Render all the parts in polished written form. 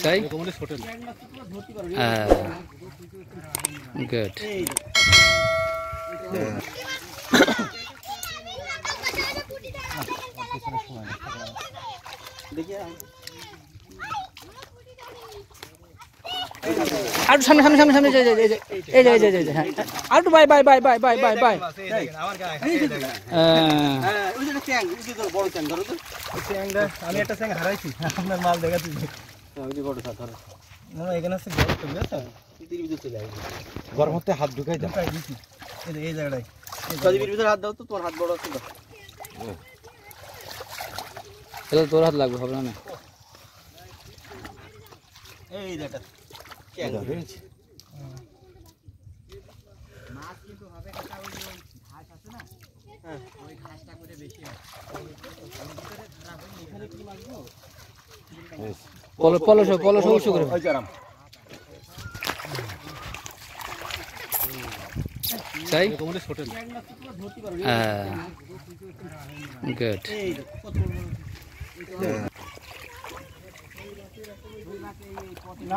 তাই গুড। আর সামনে সামনে সামনে সামনে এই যে হ্যাঁ আর একটু bye bye bye bye bye bye bye. আমি একটা চ্যাং হারাইছি, আপনার মাল দেখাচ্ছি। এখানে আছে গরম হতে হাত ঢুকাই দিয়েছি এই জায়গাটায়। ভিতরে হাত দাও তো, তোমার হাত বড় আছে তো। তোর হাত লাগবে, হবে না? এই জায়গাটা মাছ কিন্তু হবে কথা, ওই ঘাস আছে না, ওই ঘাসটা করে বেশি হয়। এখানে কি লাগবে? পলস উঁচু করে। তাই গুড।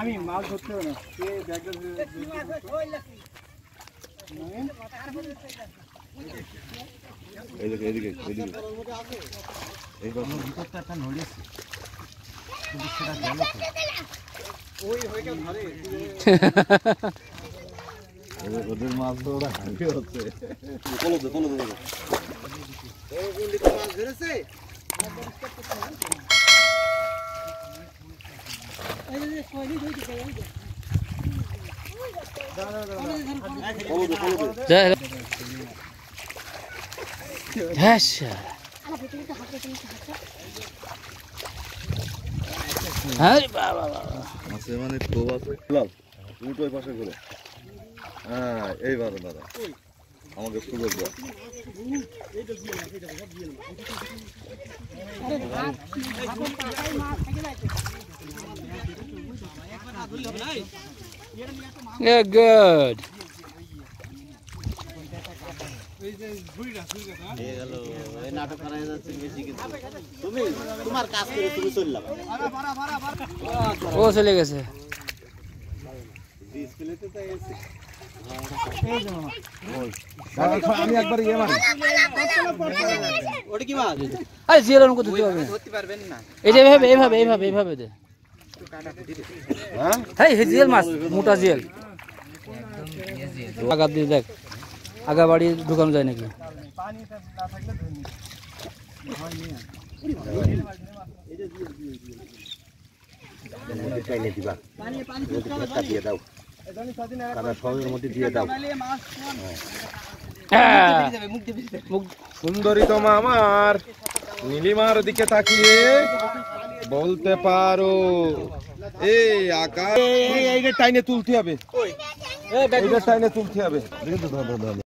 আমি মাছ ধরতে হবে না, এদিকে ভিতরটা একটা নড়িয়েছে, কিন্তু সেটা গেল ওদের মাছ তো ওরা হাঁটে হচ্ছে। মাছ ধরেছে মানে খুব আছে। উল্টো পাশে করে, হ্যাঁ এইবারে দাদা আমাকে সুযোগ দাও। গুড। ও চলে গেছে। আমি একবার ইয়ে মারি। ওটা কি মাছ? আরে জিয়াল অঙ্ক ধরতে পারবেন না। এই যে এইভাবে দে। হ্যাঁ জিয়াল মাছ, মোটা জিয়াল। আগা দিয়ে দেখ, আগা বাড়ি ঢুকানো যায় নাকি? সুন্দরী তোমা আমার নীলিমার দিকে তাকিয়ে বলতে পারো, এই আকাশ টাইনে তুলতে হবে, টাইনে তুলতে হবে।